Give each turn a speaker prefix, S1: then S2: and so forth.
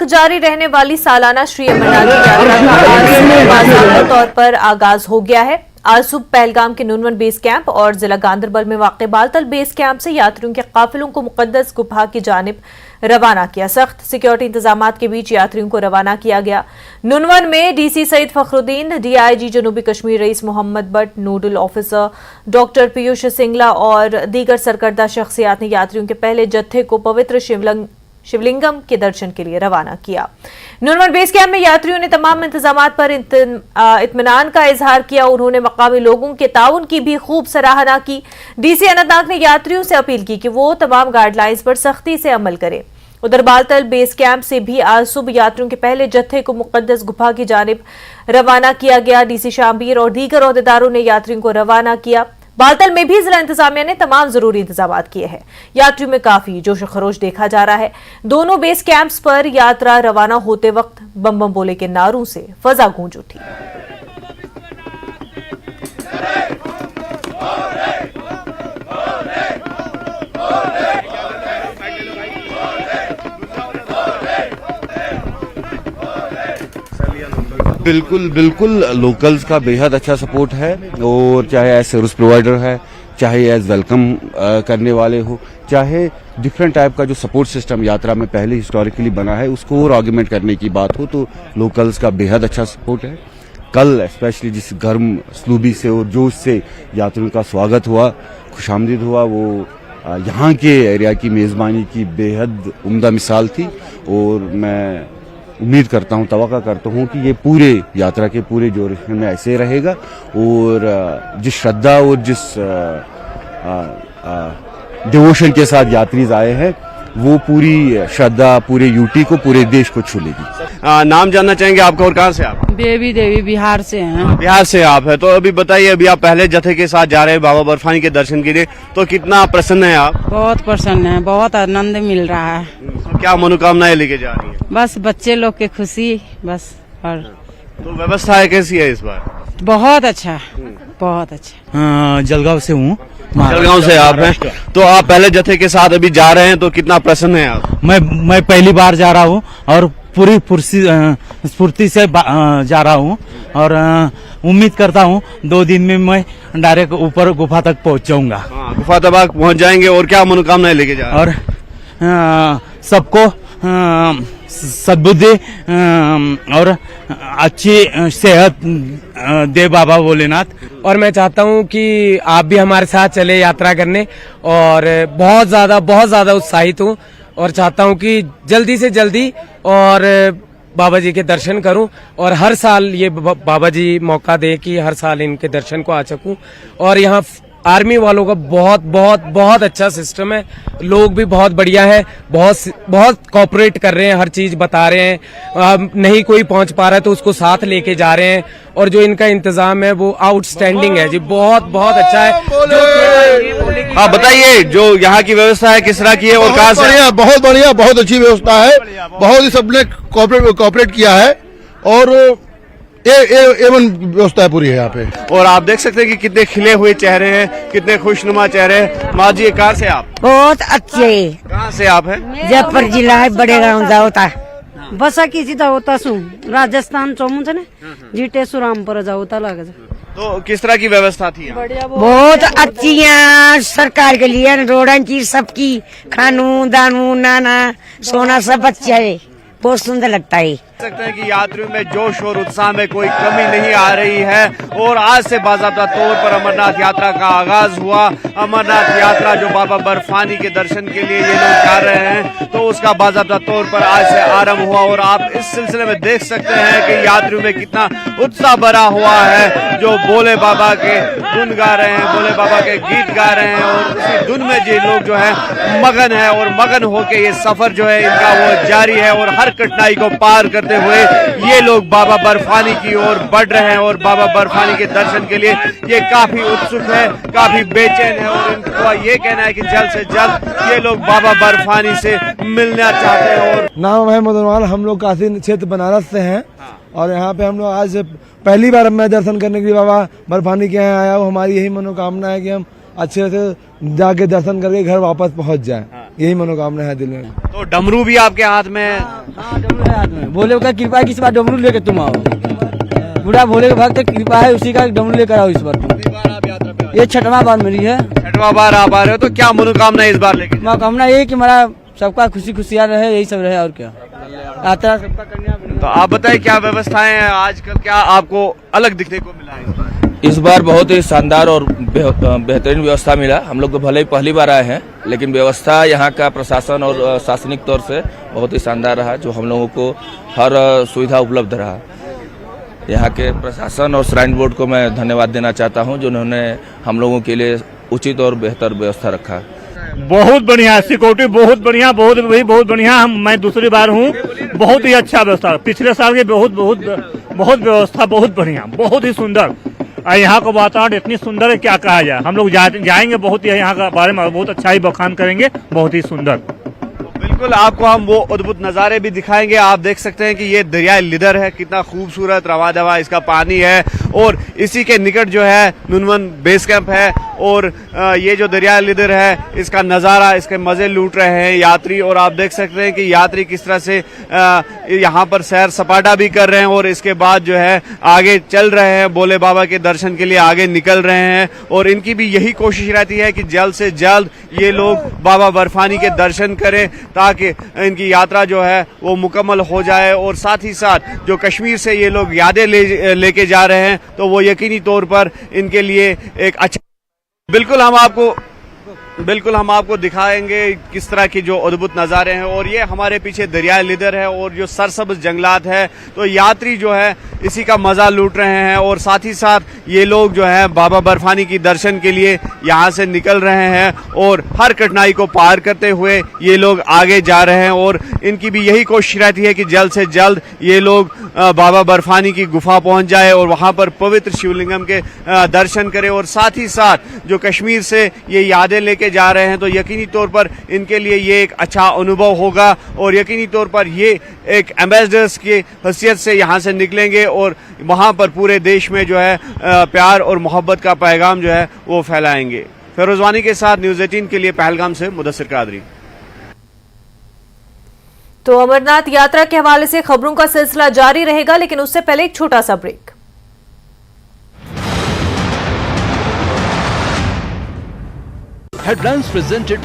S1: जारी रहने वाली सालाना श्री अमरनाथ यात्रा का आज से बाकायदा तौर पर आगाज हो गया है। आज सुबह पहलगाम के नुनवन बेस कैंप और जिला गांधरबल में वाक़ बालतल बेस कैंप से यात्रियों के काफिलों को मुकद्दस गुफा की जानिब रवाना किया। सख्त सिक्योरिटी इंतजामात के बीच यात्रियों को रवाना किया गया। नुनवन में डीसी सईद फखरुद्दीन, डीआईजी जनूबी Kashmir Raees Mohammad Butt, nodal officer doctor Piyush Singla और दीगर सरकर्दा शख्सियात ने यात्रियों के पहले जत्थे को पवित्र शिवलिंगम के दर्शन के लिए रवाना किया। नुनवन बेस कैंप में यात्रियों ने तमाम इंतजामात पर इत्मीनान का इजहार किया। उन्होंने मकामी लोगों के ताउन की भी खूब सराहना की। डीसी अनंतनाग ने यात्रियों से अपील की कि वो तमाम गाइडलाइंस पर सख्ती से अमल करें। उधर बालतल बेस कैंप से भी आज सुबह यात्रियों के पहले जत्थे को मुकद्दस गुफा की जानिब रवाना किया गया। डीसी शामबीर और दीगर ओहदेदारों ने यात्रियों को रवाना किया। बालतल में भी जिला इंतजामिया ने तमाम जरूरी इंतजाम किए हैं। यात्रियों में काफी जोश खरोश देखा जा रहा है। दोनों बेस कैंप्स पर यात्रा रवाना होते वक्त बम बम बोले के नारों से फजा गूंज उठी।
S2: बिल्कुल लोकल्स का बेहद अच्छा सपोर्ट है। और चाहे एज सर्विस प्रोवाइडर है, चाहे एज वेलकम करने वाले हो, चाहे डिफरेंट टाइप का जो सपोर्ट सिस्टम यात्रा में पहले हिस्टोरिकली बना है उसको और आर्गुमेंट करने की बात हो तो लोकल्स का बेहद अच्छा सपोर्ट है। कल स्पेशली जिस गर्म सलूबी से और जोश से यात्रियों का स्वागत हुआ, खुशामदीद हुआ, वो यहाँ के एरिया की मेज़बानी की बेहद उम्दा मिसाल थी। और मैं उम्मीद करता हूँ, तवक्का करता हूँ कि ये पूरे यात्रा के पूरे ड्यूरेशन में ऐसे रहेगा। और जिस श्रद्धा और जिस डिवोशन के साथ यात्री आए हैं वो पूरी श्रद्धा पूरे यूटी को, पूरे देश को छू लेगी।
S3: नाम जानना चाहेंगे आपका और कहाँ से आप?
S4: बेबी देवी, बिहार से हैं।
S3: बिहार से आप है तो अभी बताइए, अभी आप पहले जत्थे के साथ जा रहे हैं बाबा बर्फानी के दर्शन के लिए, तो कितना प्रसन्न है आप?
S4: बहुत प्रसन्न है, बहुत आनंद मिल रहा है।
S3: तो क्या मनोकामनाएं लेके जा रही हैं?
S4: बस बच्चे लोग के खुशी बस। और
S3: तो व्यवस्था कैसी है इस बार?
S4: बहुत अच्छा, बहुत अच्छा।
S5: जलगांव से हूँ।
S3: जलगांव से आप हैं तो आप पहले जत्थे के साथ अभी जा रहे हैं, तो कितना प्रसन्न है आप?
S5: मैं पहली बार जा रहा हूँ और पूरी स्फूर्ति से जा रहा हूँ। और उम्मीद करता हूँ 2 दिन में मैं डायरेक्ट ऊपर गुफा तक पहुँच जाऊंगा।
S3: गुफा तक आप पहुँच जाएंगे। और क्या मनोकामनाएं लेके जा रहे हैं?
S5: और सबको सद्बुद्धि और अच्छी सेहत दे बाबा भोलेनाथ।
S6: और मैं चाहता हूं कि आप भी हमारे साथ चले यात्रा करने। और बहुत ज्यादा उत्साहित हूं और चाहता हूं कि जल्दी से जल्दी और बाबा जी के दर्शन करूं। और हर साल ये बाबा जी मौका दे कि हर साल इनके दर्शन को आ सकूं। और यहाँ आर्मी वालों का बहुत अच्छा सिस्टम है। लोग भी बहुत बढ़िया है, बहुत कोऑपरेट कर रहे हैं, हर चीज बता रहे हैं। नहीं कोई पहुंच पा रहा है तो उसको साथ लेके जा रहे हैं। और जो इनका इंतजाम है वो आउटस्टैंडिंग है जी, बहुत अच्छा है।
S3: हाँ बताइए, जो यहाँ की व्यवस्था है किस तरह की है और कहाँ से?
S7: बहुत बढ़िया, बहुत अच्छी व्यवस्था है। बहुत ही सबने कोऑपरेट किया है और एवन व्यवस्था पूरी है यहाँ पे।
S3: और आप देख सकते हैं कि कितने खिले हुए चेहरे हैं, कितने खुशनुमा चेहरे हैं। माँ जी, कहाँ से आप?
S8: बहुत अच्छे।
S3: कहाँ से आप हैं?
S8: जयपुर जिला है, बड़े गाँव जाओता बसा की सीधा होता सु राजस्थान चौमू से ना जीटे सुरामपुर जाओता लग।
S3: तो किस तरह की व्यवस्था थी?
S8: बहुत अच्छी है सरकार के लिए, रोडन चीज सबकी, खानू दानू नाना सोना सब अच्छा है, बहुत सुंदर लगता है।
S3: सकते हैं कि यात्रियों में जोश और उत्साह में कोई कमी नहीं आ रही है। और आज से बाज़ाब्ता तौर पर अमरनाथ यात्रा का आगाज हुआ। अमरनाथ यात्रा जो बाबा बर्फानी के दर्शन के लिए ये लोग जा रहे हैं, तो उसका बाज़ाब्ता तौर पर आज से आरंभ हुआ। और आप इस सिलसिले में देख सकते हैं कि यात्रियों में कितना उत्साह भरा हुआ है, जो भोले बाबा के धुन गा रहे हैं, भोले बाबा के गीत गा रहे हैं। और उसी धुन में ये लोग जो है मगन है और मगन होके ये सफर जो है इनका वो जारी है। और हर कठिनाई को पार करते हुए ये लोग बाबा बर्फानी की ओर बढ़ रहे हैं। और बाबा बर्फानी के दर्शन के लिए ये काफी उत्सुक है, काफी बेचैन है। और इनका ये कहना है कि जल्द से जल्द ये लोग बाबा बर्फानी से मिलना चाहते हैं। और
S9: नाम है मदनवाल, हम लोग काशी क्षेत्र बनारस से हैं। और यहाँ पे हम लोग आज पहली बार मैं दर्शन करने के लिए बाबा बर्फानी के यहाँ आया हूँ। हमारी यही मनोकामना है कि हम अच्छे से जाके दर्शन करके घर वापस पहुँच जाएं। यही मनोकामना है दिल में।
S3: तो डमरू भी आपके हाथ में है।
S10: हाँ, डमरू है हाथ में। भोले का कृपा है कि इस बार डमरू लेकर तुम आओ। पूरा भोले के भक्त कृपा है, उसी का डमरू लेकर आओ इस बार तुम। ये 6वां बार मेरी है।
S3: 6वां बार आप आ रहे हो, तो क्या मनोकामना है इस बार लेके?
S10: मनोकामना ये कि हमारा सबका खुशी खुशियाँ रहे, यही सब रहे और क्या। यात्रा सबका करने।
S3: तो आप बताएं क्या व्यवस्थाएं हैं आजकल, क्या आपको अलग दिखने को मिला है इस बार?
S11: इस बार बहुत ही शानदार और बेहतरीन व्यवस्था मिला। हम लोग तो भले ही पहली बार आए हैं, लेकिन व्यवस्था यहाँ का प्रशासन और शासनिक तौर से बहुत ही शानदार रहा, जो हम लोगों को हर सुविधा उपलब्ध रहा। यहाँ के प्रशासन और श्राइन बोर्ड को मैं धन्यवाद देना चाहता हूँ, जिन्होंने हम लोगों के लिए उचित और बेहतर व्यवस्था रखा।
S12: बहुत बढ़िया सिक्योरिटी, बहुत बढ़िया, बहुत बढ़िया। मैं दूसरी बार हूँ, बहुत ही अच्छा व्यवस्था। पिछले साल के बहुत व्यवस्था बहुत बढ़िया, बहुत ही सुंदर। यहाँ का वातावरण इतनी सुंदर है, क्या कहा जाए। हम लोग जाएंगे, बहुत ही यहाँ का बारे में बहुत अच्छा ही बखान करेंगे, बहुत ही सुंदर।
S3: बिल्कुल, आपको हम वो अद्भुत नज़ारे भी दिखाएंगे। आप देख सकते हैं कि ये दरिया लिदर है, कितना खूबसूरत रवा दवा इसका पानी है, और इसी के निकट जो है नुनवन बेस कैंप है। और ये जो दरिया लिदर है, इसका नज़ारा, इसके मज़े लूट रहे हैं यात्री। और आप देख सकते हैं कि यात्री किस तरह से यहाँ पर सैर सपाटा भी कर रहे हैं, और इसके बाद जो है आगे चल रहे हैं, भोले बाबा के दर्शन के लिए आगे निकल रहे हैं। और इनकी भी यही कोशिश रहती है कि जल्द से जल्द ये लोग बाबा बर्फानी के दर्शन करें, ताकि इनकी यात्रा जो है वो मुकम्मल हो जाए। और साथ ही साथ जो कश्मीर से ये लोग यादें लेके जा रहे हैं, तो वो यकीनी तौर पर इनके लिए एक अच्छा। बिल्कुल हम आपको दिखाएंगे किस तरह की जो अद्भुत नज़ारे हैं। और ये हमारे पीछे दरिया लिदर है और जो सरसब्ज जंगलात है, तो यात्री जो है इसी का मज़ा लूट रहे हैं। और साथ ही साथ ये लोग जो है बाबा बर्फानी की दर्शन के लिए यहाँ से निकल रहे हैं, और हर कठिनाई को पार करते हुए ये लोग आगे जा रहे हैं। और इनकी भी यही कोशिश रहती है कि जल्द से जल्द ये लोग बाबा बर्फानी की गुफा पहुँच जाए और वहाँ पर पवित्र शिवलिंगम के दर्शन करें। और साथ ही साथ जो कश्मीर से ये यादें लेके जा रहे हैं, तो यकीनी तौर पर इनके लिए ये एक अच्छा अनुभव होगा। और यकीनी तौर पर ये एक एम्बेसडर्स की हैसियत से यहाँ से निकलेंगे, और वहाँ पर पूरे देश में जो है प्यार और मोहब्बत का पैगाम जो है वो फैलाएंगे। फिरोजवानी के साथ न्यूज़ 18 के लिए पहलगाम से मुदस्सिर कादरी।
S1: तो अमरनाथ यात्रा के हवाले से खबरों का सिलसिला जारी रहेगा, लेकिन उससे पहले एक छोटा सा ब्रेक।
S13: Headlines presented